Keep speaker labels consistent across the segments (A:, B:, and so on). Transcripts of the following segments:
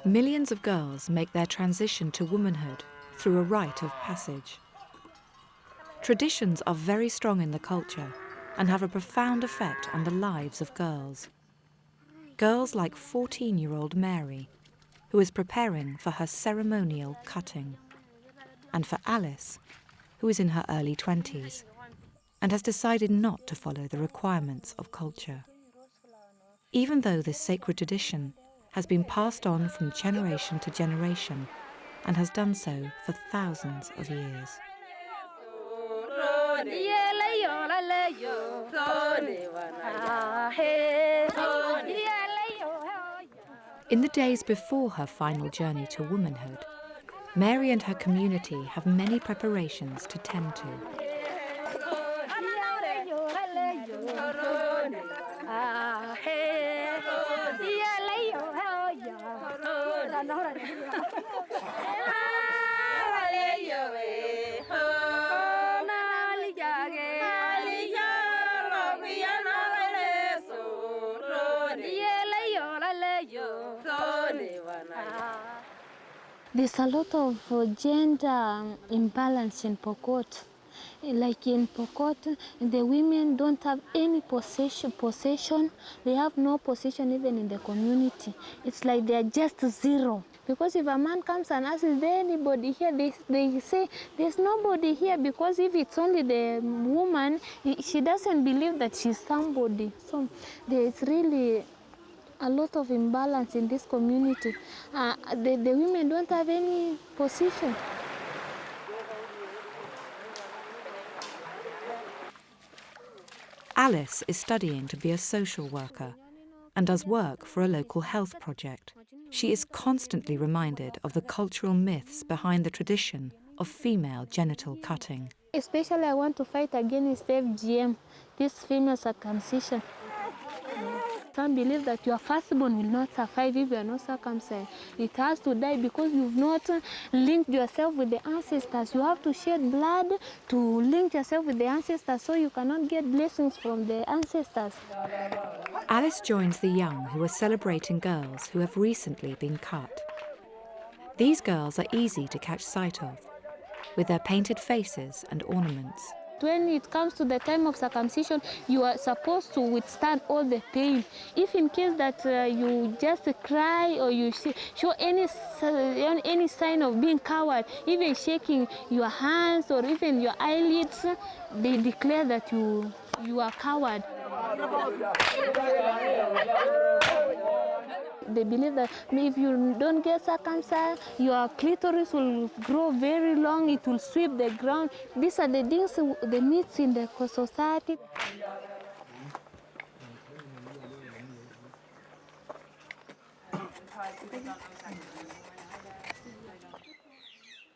A: Millions of girls make their transition to womanhood through a rite of passage. Traditions are very strong in the culture and have a profound effect on the lives of girls. Girls like 14-year-old Mary, who is preparing for her ceremonial cutting, and for Alice, who is in her early 20s and has decided not to follow the requirements of culture. Even though this sacred tradition has been passed on from generation to generation and has done so for thousands of years. In the days before her final journey to womanhood, Mary and her community have many preparations to tend to.
B: There's a lot of gender imbalance in Pokot. Like in Pokot, the women don't have any possession. They have no possession even in the community. It's like they're just zero. Because if a man comes and asks, is there anybody here? They say, there's nobody here, because if it's only the woman, she doesn't believe that she's somebody. So there's really a lot of imbalance in this community. The women don't have any position.
A: Alice is studying to be a social worker and does work for a local health project. She is constantly reminded of the cultural myths behind the tradition of female genital cutting.
B: Especially I want to fight against FGM, this female circumcision. Some believe that your firstborn will not survive if you are not circumcised. It has to die because you've not linked yourself with the ancestors. You have to shed blood to link yourself with the ancestors, so you cannot get blessings from the ancestors.
A: Alice joins the young who are celebrating girls who have recently been cut. These girls are easy to catch sight of, with their painted faces and ornaments.
B: When it comes to the time of circumcision, you are supposed to withstand all the pain. If in case that you just cry or you show any sign of being coward, even shaking your hands or even your eyelids, they declare that you are coward. They believe that if you don't get circumcised, your clitoris will grow very long, it will sweep the ground. These are the things, the myths in the society.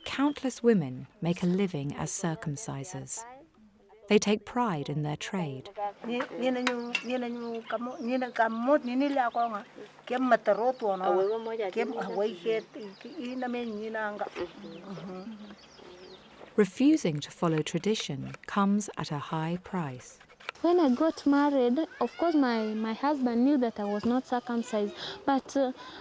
A: Countless women make a living as circumcisers. They take pride in their trade. Refusing to follow tradition comes at a high price.
B: When I got married, of course my husband knew that I was not circumcised, but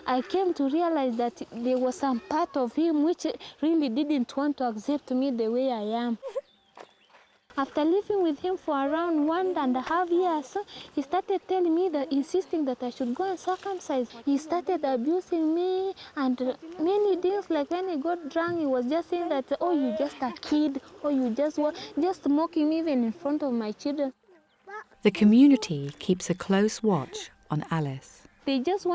B: I came to realize that there was some part of him which really didn't want to accept me the way I am. After living with him for around 1.5 years, he started telling me, insisting that I should go and circumcise. He started abusing me and many things, like when he got drunk, he was just saying that, oh, you're just a kid, or you just mocking me even in front of my children.
A: The community keeps a close watch on Alice.
B: They just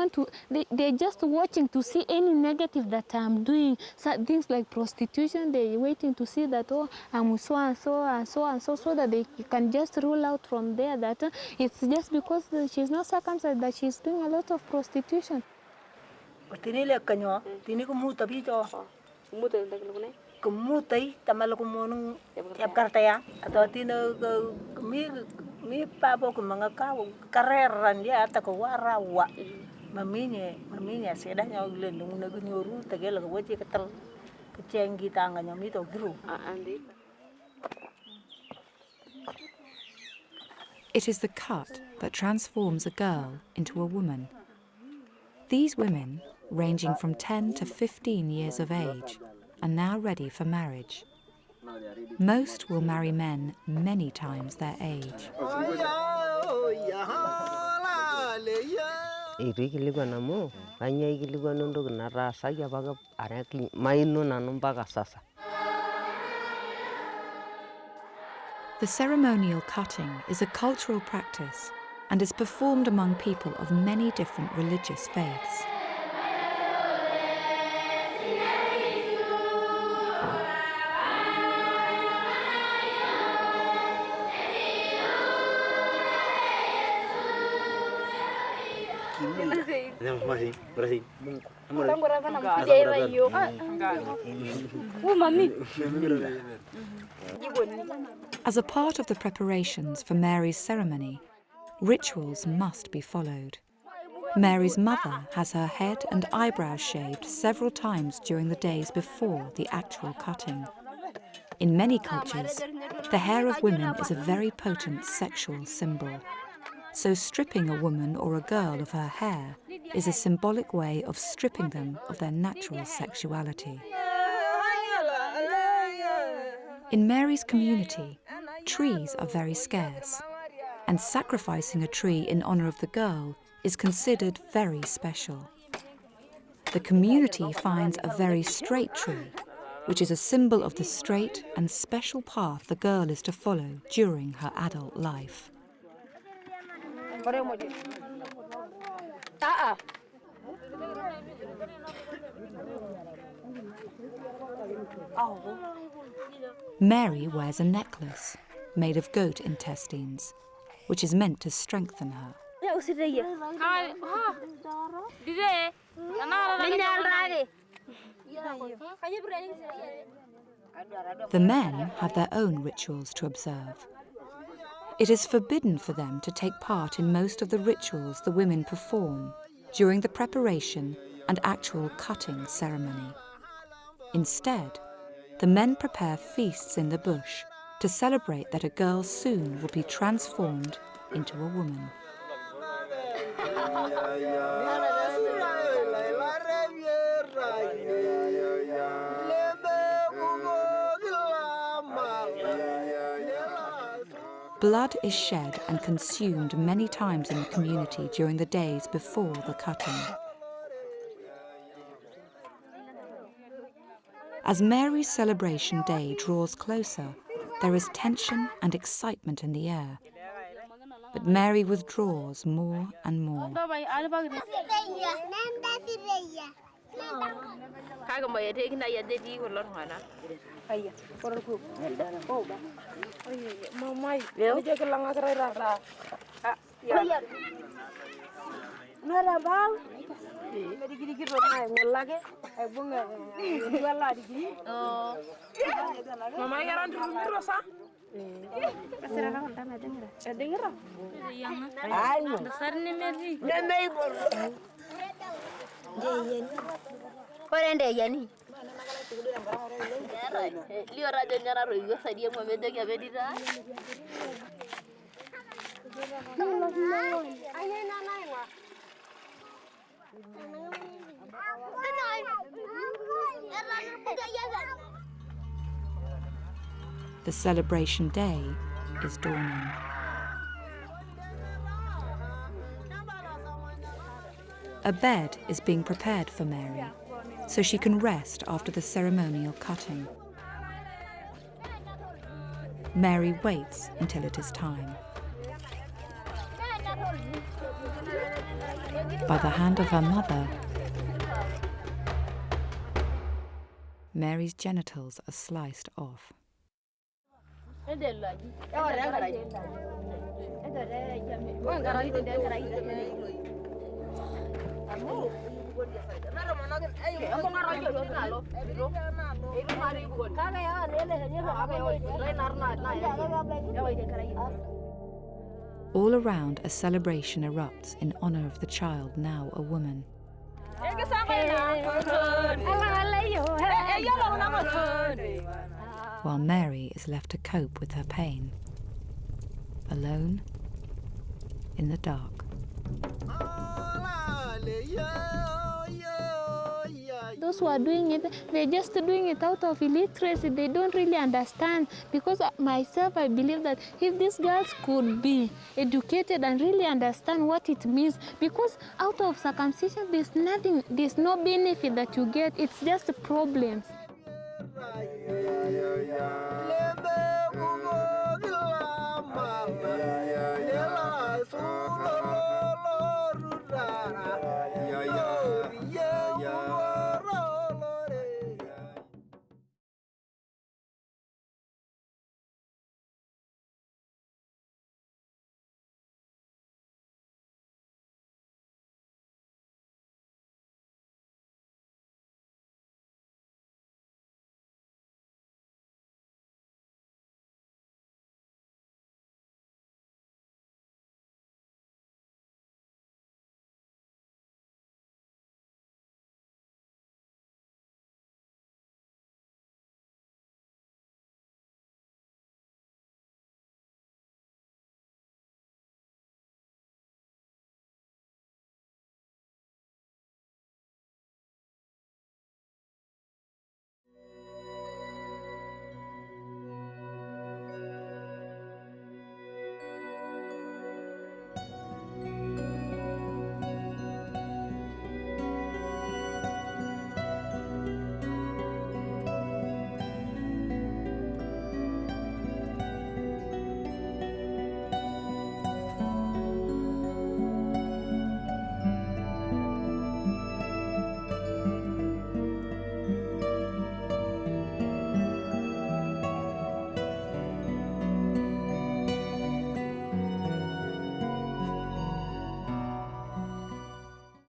B: they're just watching to see any negative that I'm doing. So things like prostitution, they're waiting to see that, oh, I'm so and so and so and so, so that they can just rule out from there that it's just because she's not circumcised that she's doing a lot of prostitution.
C: Mi pabo ku mga kawo kareran dia ata ko warawa maminya sedanya ulendung nagunyoru tegela ko waje ketel kecenggi tangannya mito gru.
A: It is the cut that transforms a girl into a woman. These women, ranging from 10 to 15 years of age, are now ready for marriage. Most will marry men many times their age. The ceremonial cutting is a cultural practice and is performed among people of many different religious faiths. As a part of the preparations for Mary's ceremony, rituals must be followed. Mary's mother has her head and eyebrows shaved several times during the days before the actual cutting. In many cultures, the hair of women is a very potent sexual symbol. So stripping a woman or a girl of her hair is a symbolic way of stripping them of their natural sexuality. In Mary's community, trees are very scarce, and sacrificing a tree in honour of the girl is considered very special. The community finds a very straight tree, which is a symbol of the straight and special path the girl is to follow during her adult life. Mary wears a necklace made of goat intestines, which is meant to strengthen her. The men have their own rituals to observe. It is forbidden for them to take part in most of the rituals the women perform during the preparation and actual cutting ceremony. Instead, the men prepare feasts in the bush to celebrate that a girl soon will be transformed into a woman. Blood is shed and consumed many times in the community during the days before the cutting. As Mary's celebration day draws closer, there is tension and excitement in the air. But Mary withdraws more and more. The celebration day is dawning. A bed is being prepared for Mary, so she can rest after the ceremonial cutting. Mary waits until it is time. By the hand of her mother, Mary's genitals are sliced off. All around, a celebration erupts in honor of the child, now a woman. While Mary is left to cope with her pain, alone in the dark.
B: those who are doing it, they're just doing it out of illiteracy. They don't really understand. Because myself, I believe that if these girls could be educated and really understand what it means, because out of circumcision, there's nothing, there's no benefit that you get. It's just problems.
D: Yeah.